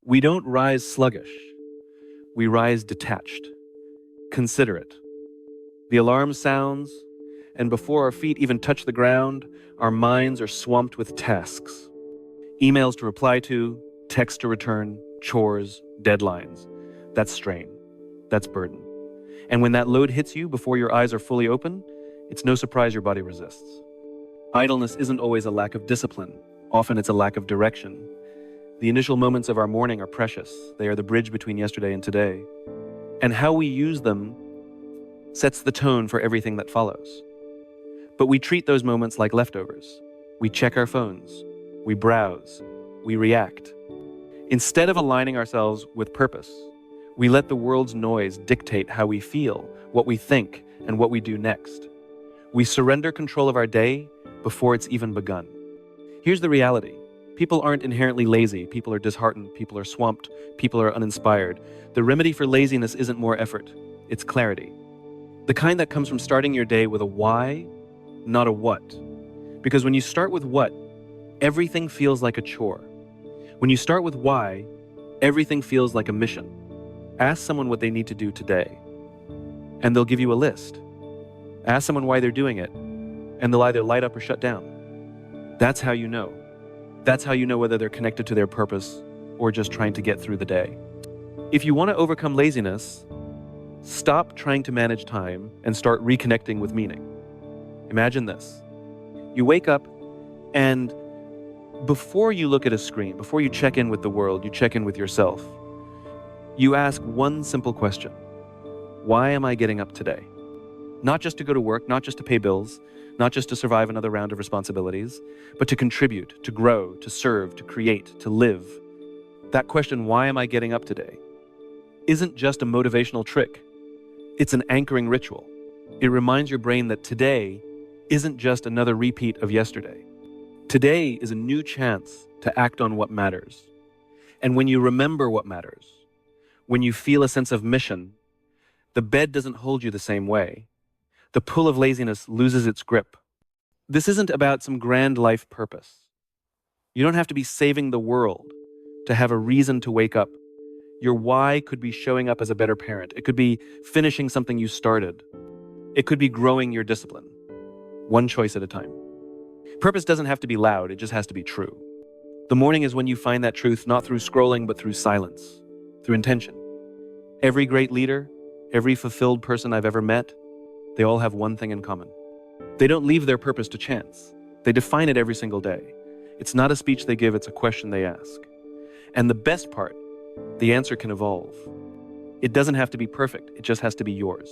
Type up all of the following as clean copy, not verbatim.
We don't rise sluggish. We rise detached, considerate. The alarm sounds, and before our feet even touch the ground, our minds are swamped with tasks. Emails to reply to, texts to return, chores, deadlines. That's strain. That's burden. And when that load hits you before your eyes are fully open, it's no surprise your body resists. Idleness isn't always a lack of discipline. Often it's a lack of direction. The initial moments of our morning are precious. They are the bridge between yesterday and today. And how we use them sets the tone for everything that follows. But we treat those moments like leftovers. We check our phones. We browse. We react. Instead of aligning ourselves with purpose, we let the world's noise dictate how we feel, what we think, and what we do next. We surrender control of our day before it's even begun. Here's the reality. People aren't inherently lazy. People are disheartened. People are swamped. People are uninspired. The remedy for laziness isn't more effort. It's clarity. The kind that comes from starting your day with a why, not a what. Because when you start with what, everything feels like a chore. When you start with why, everything feels like a mission. Ask someone what they need to do today, and they'll give you a list. Ask someone why they're doing it, and they'll either light up or shut down. That's how you know. That's how you know whether they're connected to their purpose or just trying to get through the day. If you want to overcome laziness, stop trying to manage time and start reconnecting with meaning. Imagine this. You wake up and before you look at a screen, before you check in with the world, you check in with yourself. You ask one simple question. Why am I getting up today? Not just to go to work, not just to pay bills, not just to survive another round of responsibilities, but to contribute, to grow, to serve, to create, to live. That question, why am I getting up today, isn't just a motivational trick. It's an anchoring ritual. It reminds your brain that today isn't just another repeat of yesterday. Today is a new chance to act on what matters. And when you remember what matters, when you feel a sense of mission, the bed doesn't hold you the same way. The pull of laziness loses its grip. This isn't about some grand life purpose. You don't have to be saving the world to have a reason to wake up. Your why could be showing up as a better parent. It could be finishing something you started. It could be growing your discipline, one choice at a time. Purpose doesn't have to be loud, it just has to be true. The morning is when you find that truth, not through scrolling, but through silence, through intention. Every great leader, every fulfilled person I've ever met, they all have one thing in common. They don't leave their purpose to chance. They define it every single day. It's not a speech they give, it's a question they ask. And the best part, the answer can evolve. It doesn't have to be perfect, it just has to be yours.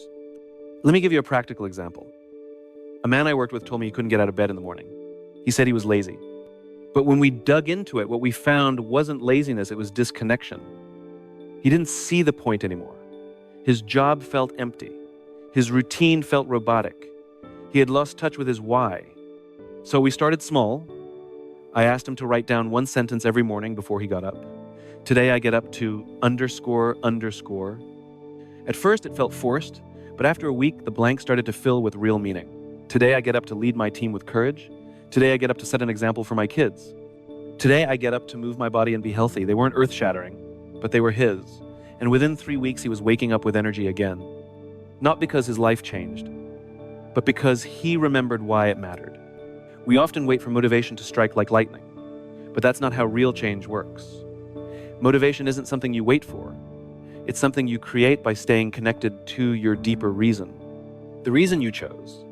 Let me give you a practical example. A man I worked with told me he couldn't get out of bed in the morning. He said he was lazy. But when we dug into it, what we found wasn't laziness, it was disconnection. He didn't see the point anymore. His job felt empty. His routine felt robotic. He had lost touch with his why. So we started small. I asked him to write down one sentence every morning before he got up. Today I get up to __. At first it felt forced, but after a week the blank started to fill with real meaning. Today I get up to lead my team with courage. Today I get up to set an example for my kids. Today I get up to move my body and be healthy. They weren't earth-shattering, but they were his. And within 3 weeks he was waking up with energy again. Not because his life changed, but because he remembered why it mattered. We often wait for motivation to strike like lightning, but that's not how real change works. Motivation isn't something you wait for. It's something you create by staying connected to your deeper reason. The reason you chose,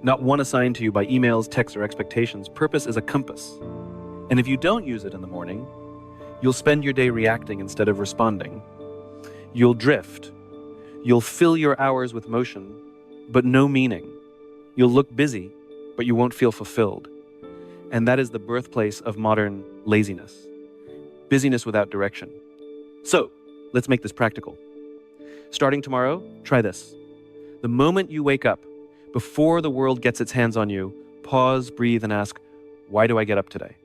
not one assigned to you by emails, texts, or expectations. Purpose is a compass. And if you don't use it in the morning, you'll spend your day reacting instead of responding. You'll drift. You'll fill your hours with motion, but no meaning. You'll look busy, but you won't feel fulfilled. And that is the birthplace of modern laziness. Busyness without direction. So, let's make this practical. Starting tomorrow, try this. The moment you wake up, before the world gets its hands on you, pause, breathe, and ask, why do I get up today?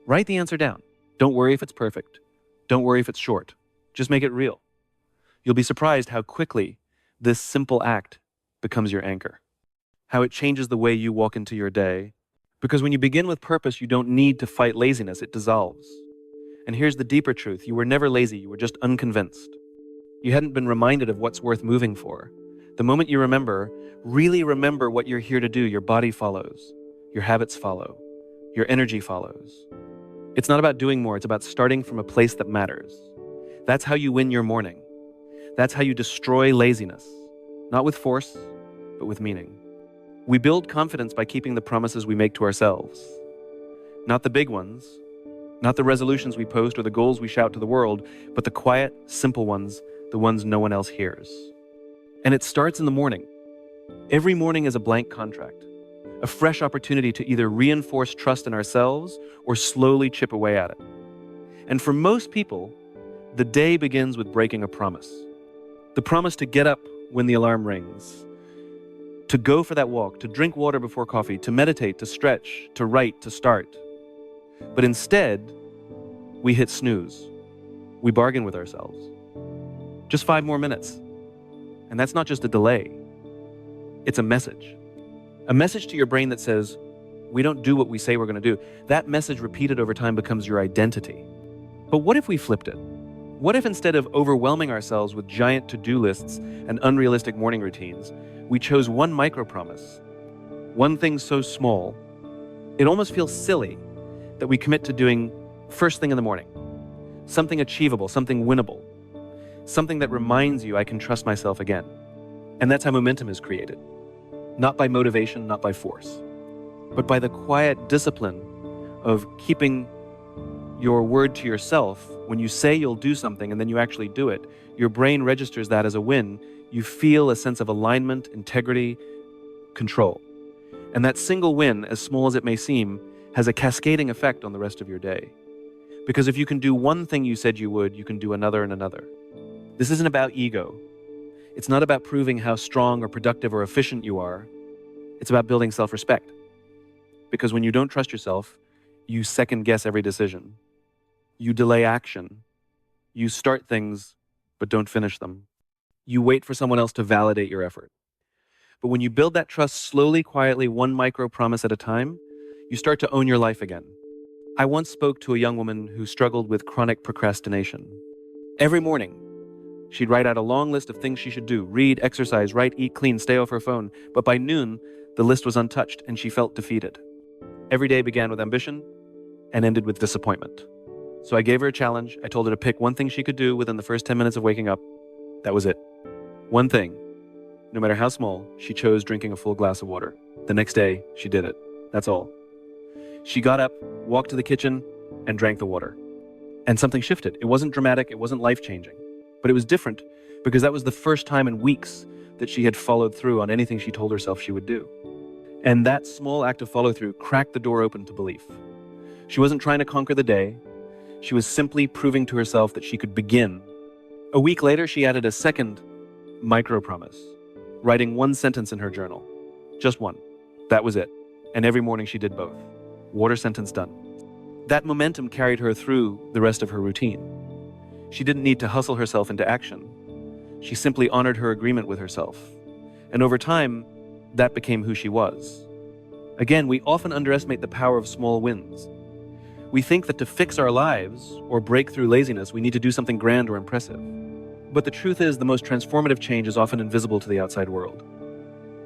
Write the answer down. Don't worry if it's perfect. Don't worry if it's short. Just make it real. You'll be surprised how quickly this simple act becomes your anchor. How it changes the way you walk into your day. Because when you begin with purpose, you don't need to fight laziness, it dissolves. And here's the deeper truth: you were never lazy, you were just unconvinced. You hadn't been reminded of what's worth moving for. The moment you remember, really remember what you're here to do, your body follows, your habits follow, your energy follows. It's not about doing more, it's about starting from a place that matters. That's how you win your morning. That's how you destroy laziness, not with force, but with meaning. We build confidence by keeping the promises we make to ourselves. Not the big ones, not the resolutions we post or the goals we shout to the world, but the quiet, simple ones, the ones no one else hears. And it starts in the morning. Every morning is a blank contract, a fresh opportunity to either reinforce trust in ourselves or slowly chip away at it. And for most people, the day begins with breaking a promise. The promise to get up when the alarm rings, to go for that walk, to drink water before coffee, to meditate, to stretch, to write, to start. But instead, we hit snooze. We bargain with ourselves. Just 5 more minutes. And that's not just a delay. It's a message. A message to your brain that says, we don't do what we say we're going to do. That message repeated over time becomes your identity. But what if we flipped it? What if instead of overwhelming ourselves with giant to-do lists and unrealistic morning routines, we chose one micro-promise, one thing so small, it almost feels silly that we commit to doing first thing in the morning, something achievable, something winnable, something that reminds you I can trust myself again. And that's how momentum is created. Not by motivation, not by force, but by the quiet discipline of keeping your word to yourself. When you say you'll do something and then you actually do it, your brain registers that as a win. You feel a sense of alignment, integrity, control. And that single win, as small as it may seem, has a cascading effect on the rest of your day. Because if you can do one thing you said you would, you can do another and another. This isn't about ego. It's not about proving how strong or productive or efficient you are. It's about building self-respect. Because when you don't trust yourself, you second-guess every decision. You delay action. You start things, but don't finish them. You wait for someone else to validate your effort. But when you build that trust slowly, quietly, one micro-promise at a time, you start to own your life again. I once spoke to a young woman who struggled with chronic procrastination. Every morning, she'd write out a long list of things she should do: read, exercise, write, eat clean, stay off her phone. But by noon, the list was untouched and she felt defeated. Every day began with ambition and ended with disappointment. So I gave her a challenge. I told her to pick one thing she could do within the first 10 minutes of waking up. That was it. One thing. No matter how small, she chose drinking a full glass of water. The next day, she did it. That's all. She got up, walked to the kitchen, and drank the water. And something shifted. It wasn't dramatic, it wasn't life-changing. But it was different because that was the first time in weeks that she had followed through on anything she told herself she would do. And that small act of follow-through cracked the door open to belief. She wasn't trying to conquer the day. She was simply proving to herself that she could begin. A week later, she added a second micro-promise, writing one sentence in her journal. Just one. That was it. And every morning she did both. Water sentence done. That momentum carried her through the rest of her routine. She didn't need to hustle herself into action. She simply honored her agreement with herself. And over time, that became who she was. Again, we often underestimate the power of small wins. We think that to fix our lives or break through laziness, we need to do something grand or impressive. But the truth is, the most transformative change is often invisible to the outside world.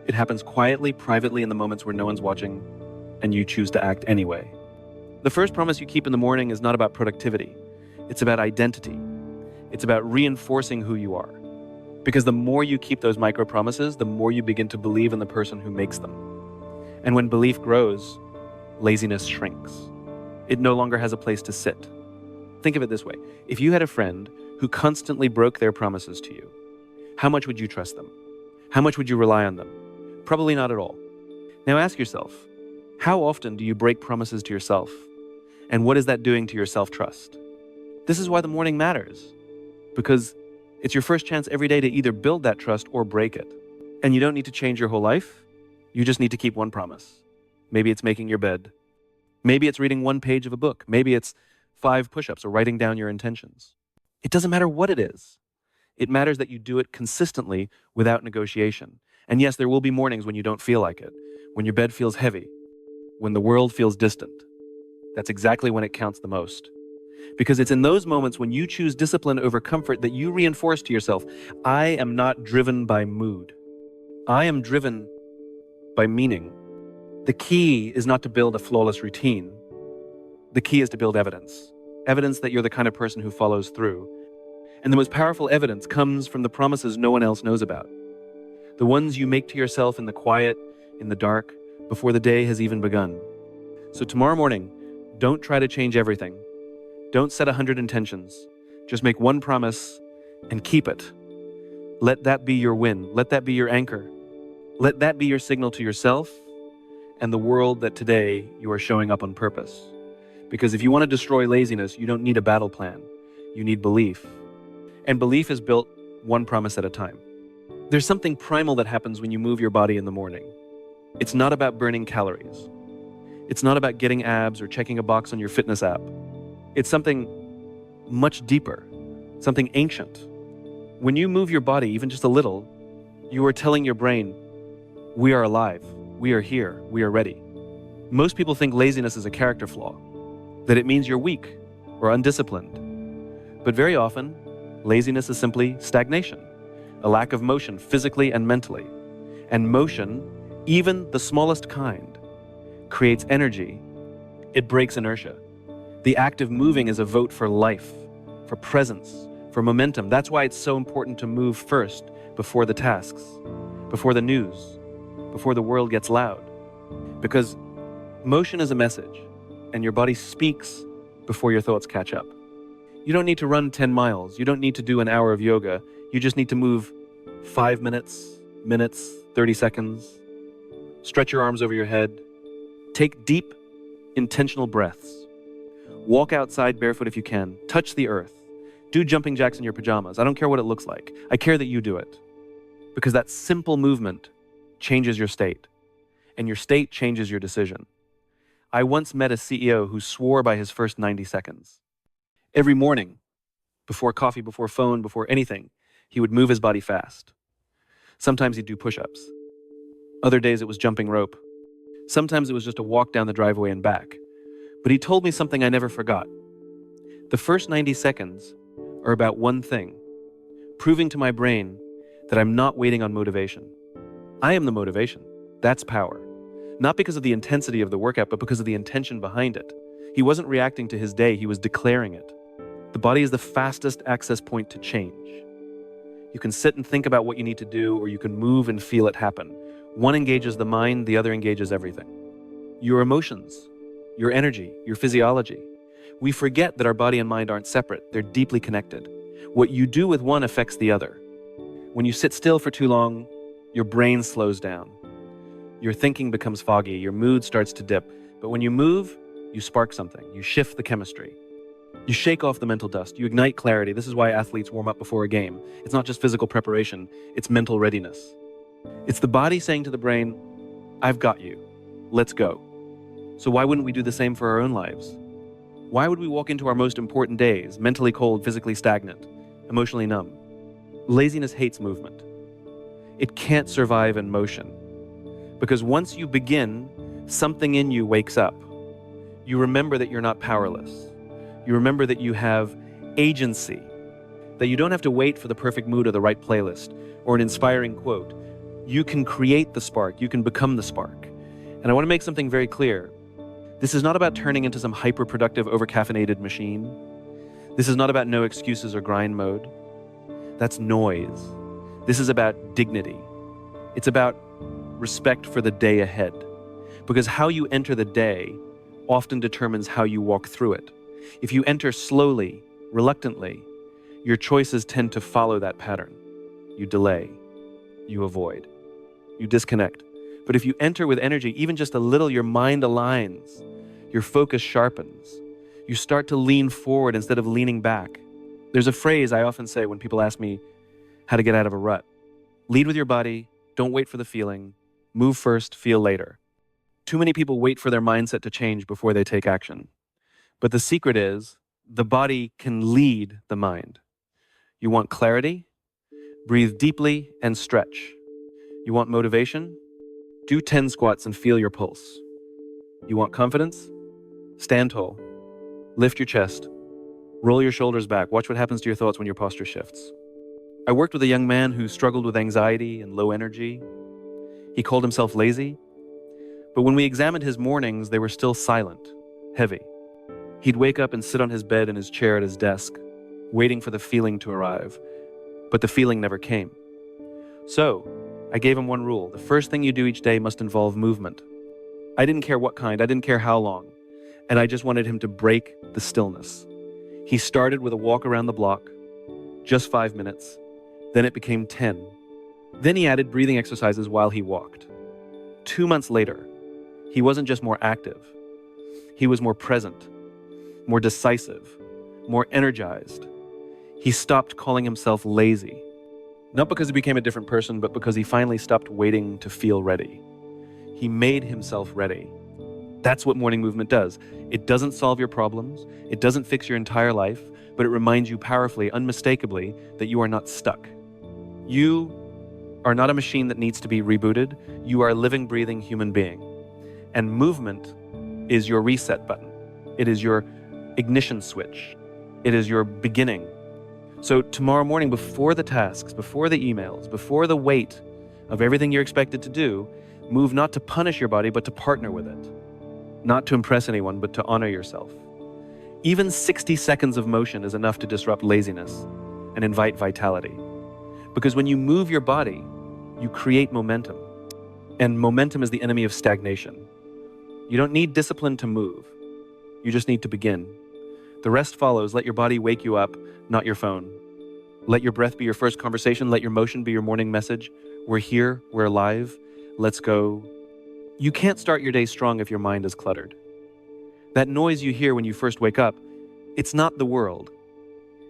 It happens quietly, privately, in the moments where no one's watching, and you choose to act anyway. The first promise you keep in the morning is not about productivity. It's about identity. It's about reinforcing who you are. Because the more you keep those micro promises, the more you begin to believe in the person who makes them. And when belief grows, laziness shrinks. It no longer has a place to sit. Think of it this way. If you had a friend who constantly broke their promises to you, how much would you trust them? How much would you rely on them? Probably not at all. Now ask yourself, how often do you break promises to yourself? And what is that doing to your self-trust? This is why the morning matters. Because it's your first chance every day to either build that trust or break it. And you don't need to change your whole life. You just need to keep one promise. Maybe it's making your bed. Maybe it's reading one page of a book. Maybe it's 5 push-ups or writing down your intentions. It doesn't matter what it is. It matters that you do it consistently without negotiation. And yes, there will be mornings when you don't feel like it, when your bed feels heavy, when the world feels distant. That's exactly when it counts the most. Because it's in those moments when you choose discipline over comfort that you reinforce to yourself, I am not driven by mood. I am driven by meaning. The key is not to build a flawless routine. The key is to build evidence. Evidence that you're the kind of person who follows through. And the most powerful evidence comes from the promises no one else knows about. The ones you make to yourself in the quiet, in the dark, before the day has even begun. So tomorrow morning, don't try to change everything. Don't set 100 intentions. Just make one promise and keep it. Let that be your win. Let that be your anchor. Let that be your signal to yourself and the world that today you are showing up on purpose. Because if you want to destroy laziness, you don't need a battle plan. You need belief. And belief is built one promise at a time. There's something primal that happens when you move your body in the morning. It's not about burning calories. It's not about getting abs or checking a box on your fitness app. It's something much deeper, something ancient. When you move your body even just a little, you are telling your brain, we are alive, we are here, we are ready. Most people think laziness is a character flaw, that it means you're weak or undisciplined. But very often, laziness is simply stagnation, a lack of motion physically and mentally. And motion, even the smallest kind, creates energy. It breaks inertia. The act of moving is a vote for life, for presence, for momentum. That's why it's so important to move first, before the tasks, before the news, before the world gets loud. Because motion is a message, and your body speaks before your thoughts catch up. You don't need to run 10 miles. You don't need to do an hour of yoga. You just need to move 5 minutes, 30 seconds. Stretch your arms over your head. Take deep, intentional breaths. Walk outside barefoot if you can. Touch the earth. Do jumping jacks in your pajamas. I don't care what it looks like. I care that you do it. Because that simple movement changes your state. And your state changes your decision. I once met a CEO who swore by his first 90 seconds. Every morning, before coffee, before phone, before anything, he would move his body fast. Sometimes he'd do push-ups. Other days it was jumping rope. Sometimes it was just a walk down the driveway and back. But he told me something I never forgot. The first 90 seconds are about one thing, proving to my brain that I'm not waiting on motivation. I am the motivation. That's power. Not because of the intensity of the workout, but because of the intention behind it. He wasn't reacting to his day, he was declaring it. The body is the fastest access point to change. You can sit and think about what you need to do, or you can move and feel it happen. One engages the mind, the other engages everything. Your emotions, your energy, your physiology. We forget that our body and mind aren't separate, they're deeply connected. What you do with one affects the other. When you sit still for too long, your brain slows down. Your thinking becomes foggy, your mood starts to dip. But when you move, you spark something, you shift the chemistry. You shake off the mental dust, you ignite clarity. This is why athletes warm up before a game. It's not just physical preparation, it's mental readiness. It's the body saying to the brain, I've got you, let's go. So why wouldn't we do the same for our own lives? Why would we walk into our most important days, mentally cold, physically stagnant, emotionally numb? Laziness hates movement. It can't survive in motion. Because once you begin, something in you wakes up. You remember that you're not powerless. You remember that you have agency, that you don't have to wait for the perfect mood or the right playlist or an inspiring quote. You can create the spark. You can become the spark. And I want to make something very clear. This is not about turning into some hyper-productive, over-caffeinated machine. This is not about no excuses or grind mode. That's noise. This is about dignity. It's about respect for the day ahead. Because how you enter the day often determines how you walk through it. If you enter slowly, reluctantly, your choices tend to follow that pattern. You delay, you avoid, you disconnect. But if you enter with energy, even just a little, your mind aligns, your focus sharpens. You start to lean forward instead of leaning back. There's a phrase I often say when people ask me how to get out of a rut. Lead with your body, don't wait for the feeling, move first, feel later. Too many people wait for their mindset to change before they take action. But the secret is, the body can lead the mind. You want clarity? Breathe deeply and stretch. You want motivation? Do 10 squats and feel your pulse. You want confidence? Stand tall. Lift your chest. Roll your shoulders back. Watch what happens to your thoughts when your posture shifts. I worked with a young man who struggled with anxiety and low energy. He called himself lazy, but when we examined his mornings, they were still silent, heavy. He'd wake up and sit on his bed in his chair at his desk, waiting for the feeling to arrive, but the feeling never came. So, I gave him one rule. The first thing you do each day must involve movement. I didn't care what kind, I didn't care how long, and I just wanted him to break the stillness. He started with a walk around the block, just 5 minutes, then it became 10. Then he added breathing exercises while he walked. 2 months later, he wasn't just more active, he was more present, more decisive, more energized. He stopped calling himself lazy. Not because he became a different person, but because he finally stopped waiting to feel ready. He made himself ready. That's what morning movement does. It doesn't solve your problems, it doesn't fix your entire life, but it reminds you powerfully, unmistakably, that you are not stuck. You are not a machine that needs to be rebooted. You are a living, breathing human being. And movement is your reset button. It is your ignition switch. It is your beginning. So tomorrow morning, before the tasks, before the emails, before the weight of everything you're expected to do, move not to punish your body, but to partner with it. Not to impress anyone, but to honor yourself. Even 60 seconds of motion is enough to disrupt laziness and invite vitality. Because when you move your body, you create momentum. And momentum is the enemy of stagnation. You don't need discipline to move. You just need to begin. The rest follows. Let your body wake you up, not your phone. Let your breath be your first conversation. Let your motion be your morning message. We're here, we're alive, let's go. You can't start your day strong if your mind is cluttered. That noise you hear when you first wake up, it's not the world.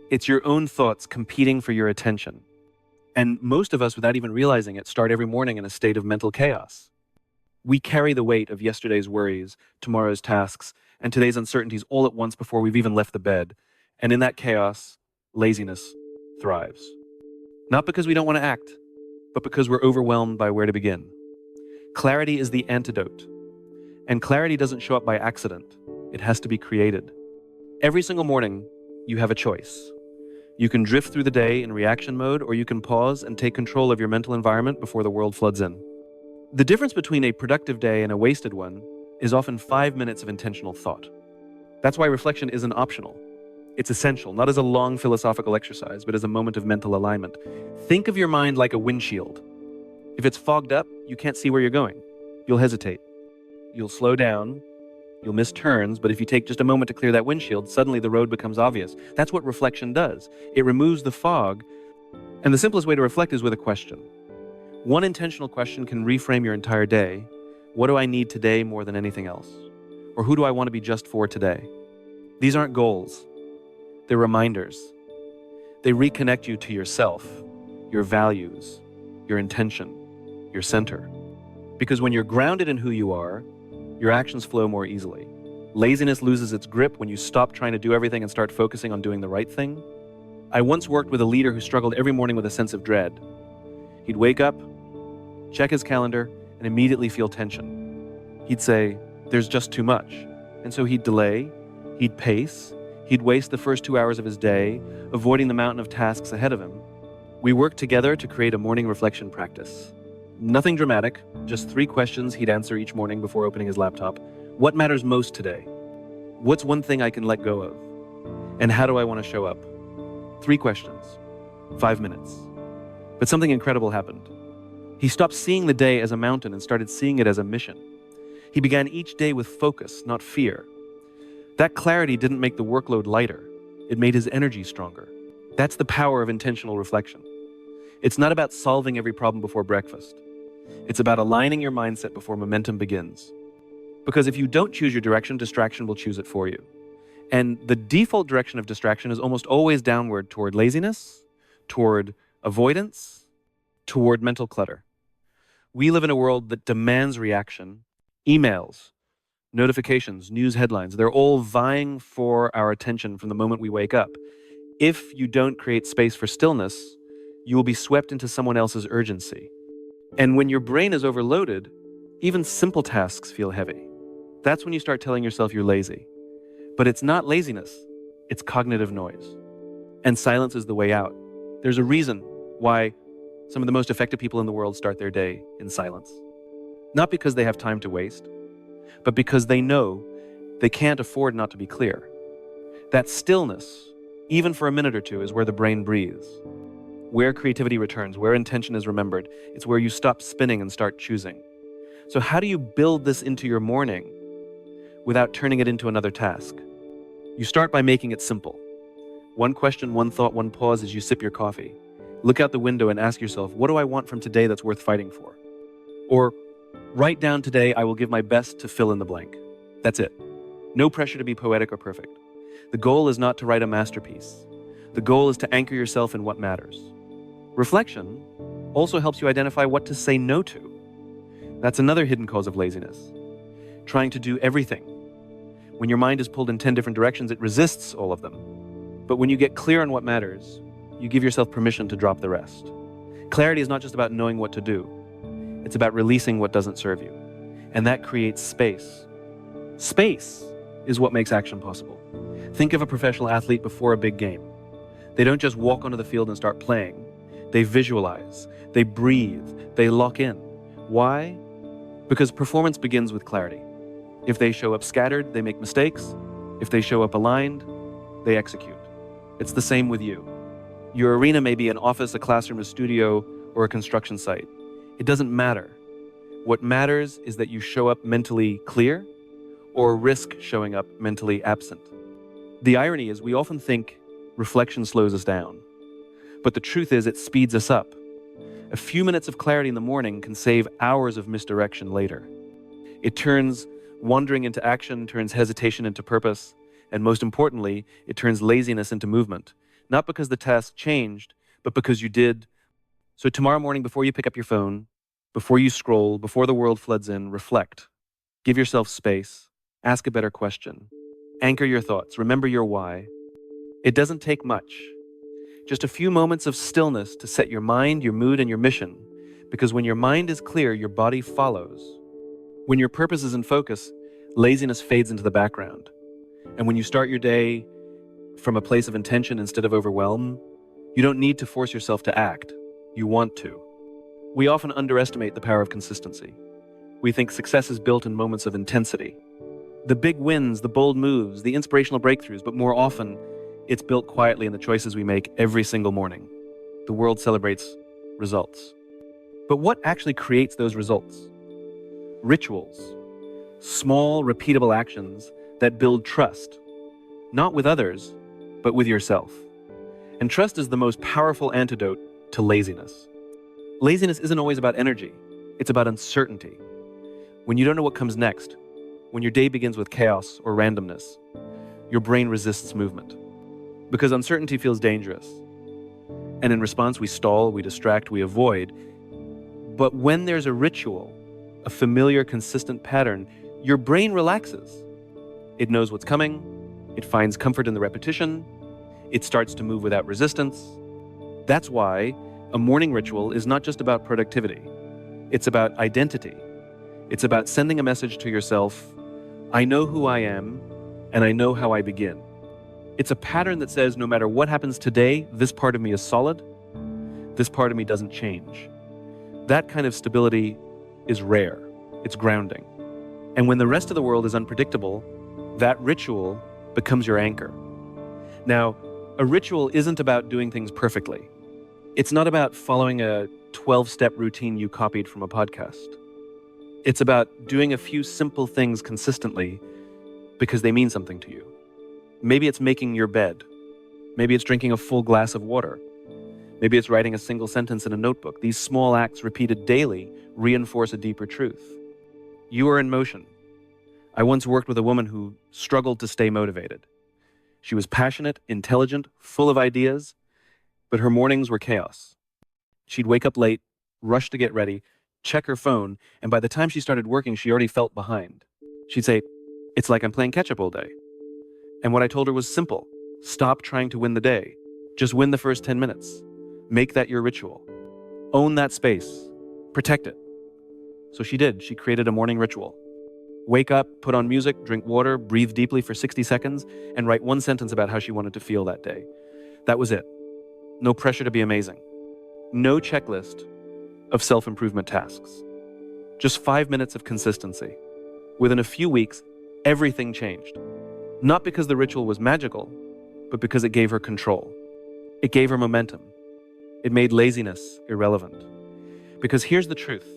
It's your own thoughts competing for your attention. And most of us, without even realizing it, start every morning in a state of mental chaos. We carry the weight of yesterday's worries, tomorrow's tasks, and today's uncertainties all at once before we've even left the bed. And in that chaos, laziness thrives. Not because we don't want to act, but because we're overwhelmed by where to begin. Clarity is the antidote. And clarity doesn't show up by accident. It has to be created. Every single morning, you have a choice. You can drift through the day in reaction mode, or you can pause and take control of your mental environment before the world floods in. The difference between a productive day and a wasted one is often 5 minutes of intentional thought. That's why reflection isn't optional. It's essential, not as a long philosophical exercise, but as a moment of mental alignment. Think of your mind like a windshield. If it's fogged up, you can't see where you're going. You'll hesitate. You'll slow down. You'll miss turns, but if you take just a moment to clear that windshield, suddenly the road becomes obvious. That's what reflection does. It removes the fog, and the simplest way to reflect is with a question. One intentional question can reframe your entire day. What do I need today more than anything else? Or who do I want to be just for today? These aren't goals. They're reminders. They reconnect you to yourself, your values, your intention, your center. Because when you're grounded in who you are, your actions flow more easily. Laziness loses its grip when you stop trying to do everything and start focusing on doing the right thing. I once worked with a leader who struggled every morning with a sense of dread. He'd wake up, check his calendar, and immediately feel tension. He'd say, "There's just too much." And so he'd delay, he'd pace, he'd waste the first 2 hours of his day, avoiding the mountain of tasks ahead of him. We worked together to create a morning reflection practice. Nothing dramatic, just 3 questions he'd answer each morning before opening his laptop. What matters most today? What's one thing I can let go of? And how do I want to show up? 3 questions, 5 minutes. But something incredible happened. He stopped seeing the day as a mountain and started seeing it as a mission. He began each day with focus, not fear. That clarity didn't make the workload lighter. It made his energy stronger. That's the power of intentional reflection. It's not about solving every problem before breakfast. It's about aligning your mindset before momentum begins. Because if you don't choose your direction, distraction will choose it for you. And the default direction of distraction is almost always downward toward laziness, toward avoidance, toward mental clutter. We live in a world that demands reaction. Emails, notifications, news headlines, they're all vying for our attention from the moment we wake up. If you don't create space for stillness, you will be swept into someone else's urgency. And when your brain is overloaded, even simple tasks feel heavy. That's when you start telling yourself you're lazy. But it's not laziness, it's cognitive noise. And silence is the way out. There's a reason why some of the most effective people in the world start their day in silence. Not because they have time to waste, but because they know they can't afford not to be clear. That stillness, even for a minute or two, is where the brain breathes, where creativity returns, where intention is remembered. It's where you stop spinning and start choosing. So how do you build this into your morning without turning it into another task? You start by making it simple. One question, one thought, one pause as you sip your coffee. Look out the window and ask yourself, what do I want from today that's worth fighting for? Or write down today, I will give my best to fill in the blank. That's it. No pressure to be poetic or perfect. The goal is not to write a masterpiece. The goal is to anchor yourself in what matters. Reflection also helps you identify what to say no to. That's another hidden cause of laziness. Trying to do everything. When your mind is pulled in 10 different directions, it resists all of them. But when you get clear on what matters, you give yourself permission to drop the rest. Clarity is not just about knowing what to do. It's about releasing what doesn't serve you. And that creates space. Space is what makes action possible. Think of a professional athlete before a big game. They don't just walk onto the field and start playing. They visualize, they breathe, they lock in. Why? Because performance begins with clarity. If they show up scattered, they make mistakes. If they show up aligned, they execute. It's the same with you. Your arena may be an office, a classroom, a studio, or a construction site. It doesn't matter. What matters is that you show up mentally clear or risk showing up mentally absent. The irony is we often think reflection slows us down, but the truth is it speeds us up. A few minutes of clarity in the morning can save hours of misdirection later. It turns wandering into action, turns hesitation into purpose, and most importantly, it turns laziness into movement. Not because the task changed, but because you did. So tomorrow morning, before you pick up your phone, before you scroll, before the world floods in, reflect. Give yourself space. Ask a better question. Anchor your thoughts. Remember your why. It doesn't take much. Just a few moments of stillness to set your mind, your mood, and your mission. Because when your mind is clear, your body follows. When your purpose is in focus, laziness fades into the background. And when you start your day from a place of intention instead of overwhelm, you don't need to force yourself to act. You want to. We often underestimate the power of consistency. We think success is built in moments of intensity. The big wins, the bold moves, the inspirational breakthroughs, but more often, it's built quietly in the choices we make every single morning. The world celebrates results. But what actually creates those results? Rituals. Small, repeatable actions that build trust. Not with others, but with yourself. And trust is the most powerful antidote to laziness. Laziness isn't always about energy. It's about uncertainty. When you don't know what comes next, when your day begins with chaos or randomness, your brain resists movement. Because uncertainty feels dangerous. And in response, we stall, we distract, we avoid. But when there's a ritual, a familiar, consistent pattern, your brain relaxes. It knows what's coming. It finds comfort in the repetition. It starts to move without resistance. That's why a morning ritual is not just about productivity. It's about identity. It's about sending a message to yourself, I know who I am, and I know how I begin. It's a pattern that says no matter what happens today, this part of me is solid, this part of me doesn't change. That kind of stability is rare. It's grounding. And when the rest of the world is unpredictable, that ritual becomes your anchor. Now, a ritual isn't about doing things perfectly. It's not about following a 12-step routine you copied from a podcast. It's about doing a few simple things consistently because they mean something to you. Maybe it's making your bed. Maybe it's drinking a full glass of water. Maybe it's writing a single sentence in a notebook. These small acts repeated daily reinforce a deeper truth. You are in motion. I once worked with a woman who struggled to stay motivated. She was passionate, intelligent, full of ideas, but her mornings were chaos. She'd wake up late, rush to get ready, check her phone, and by the time she started working, she already felt behind. She'd say, it's like I'm playing catch-up all day. And what I told her was simple. Stop trying to win the day. Just win the first 10 minutes. Make that your ritual. Own that space. Protect it. So she did. She created a morning ritual. Wake up, put on music, drink water, breathe deeply for 60 seconds, and write one sentence about how she wanted to feel that day. That was it. No pressure to be amazing. No checklist of self-improvement tasks. Just 5 minutes of consistency. Within a few weeks, everything changed. Not because the ritual was magical, but because it gave her control. It gave her momentum. It made laziness irrelevant. Because here's the truth.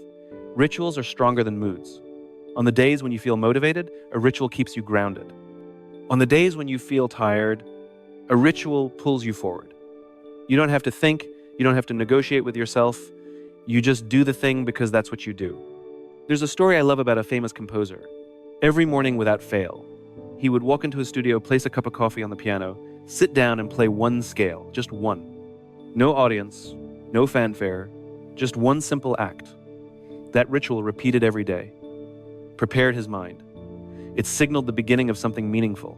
Rituals are stronger than moods. On the days when you feel motivated, a ritual keeps you grounded. On the days when you feel tired, a ritual pulls you forward. You don't have to think, you don't have to negotiate with yourself. You just do the thing because that's what you do. There's a story I love about a famous composer. Every morning without fail, he would walk into his studio, place a cup of coffee on the piano, sit down and play one scale, just one. No audience, no fanfare, just one simple act. That ritual repeated every day, prepared his mind. It signaled the beginning of something meaningful.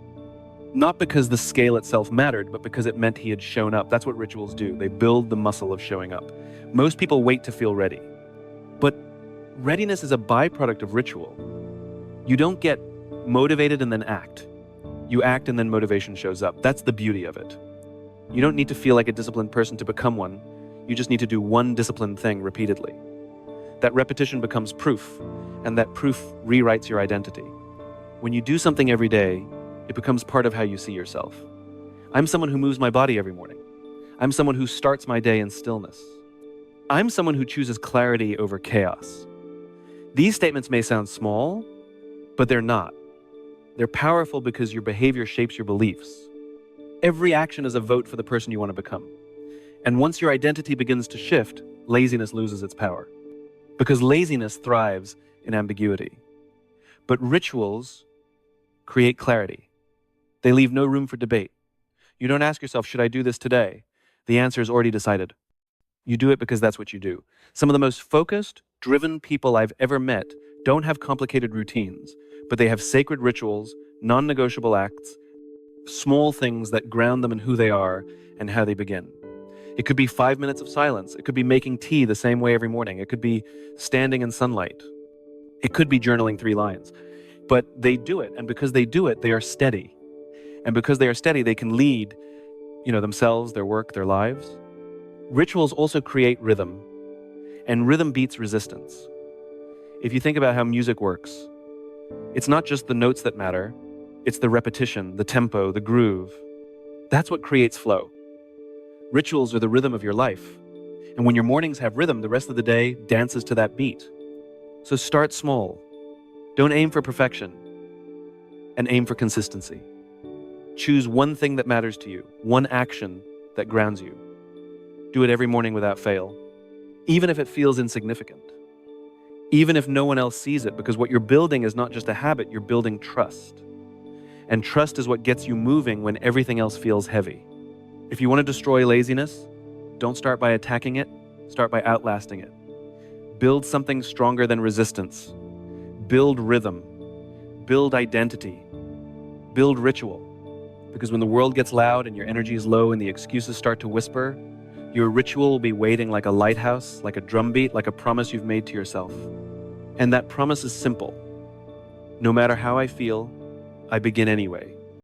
Not because the scale itself mattered, but because it meant he had shown up. That's what rituals do. They build the muscle of showing up. Most people wait to feel ready. But readiness is a byproduct of ritual. You don't get motivated and then act. You act and then motivation shows up. That's the beauty of it. You don't need to feel like a disciplined person to become one. You just need to do one disciplined thing repeatedly. That repetition becomes proof, and that proof rewrites your identity. When you do something every day, it becomes part of how you see yourself. I'm someone who moves my body every morning. I'm someone who starts my day in stillness. I'm someone who chooses clarity over chaos. These statements may sound small, but they're not. They're powerful because your behavior shapes your beliefs. Every action is a vote for the person you want to become. And once your identity begins to shift, laziness loses its power. Because laziness thrives in ambiguity. But rituals create clarity. They leave no room for debate. You don't ask yourself, should I do this today? The answer is already decided. You do it because that's what you do. Some of the most focused, driven people I've ever met don't have complicated routines, but they have sacred rituals, non-negotiable acts, small things that ground them in who they are and how they begin. It could be 5 minutes of silence. It could be making tea the same way every morning. It could be standing in sunlight. It could be journaling 3 lines. But they do it, and because they do it, they are steady. And because they are steady, they can lead, themselves, their work, their lives. Rituals also create rhythm, and rhythm beats resistance. If you think about how music works, it's not just the notes that matter, it's the repetition, the tempo, the groove. That's what creates flow. Rituals are the rhythm of your life. And when your mornings have rhythm, the rest of the day dances to that beat. So start small. Don't aim for perfection, and aim for consistency. Choose one thing that matters to you, one action that grounds you. Do it every morning without fail, even if it feels insignificant. Even if no one else sees it, because what you're building is not just a habit, you're building trust. And trust is what gets you moving when everything else feels heavy. If you want to destroy laziness, don't start by attacking it, start by outlasting it. Build something stronger than resistance. Build rhythm. Build identity. Build ritual. Because when the world gets loud and your energy is low and the excuses start to whisper, your ritual will be waiting like a lighthouse, like a drumbeat, like a promise you've made to yourself. And that promise is simple. No matter how I feel, I begin anyway.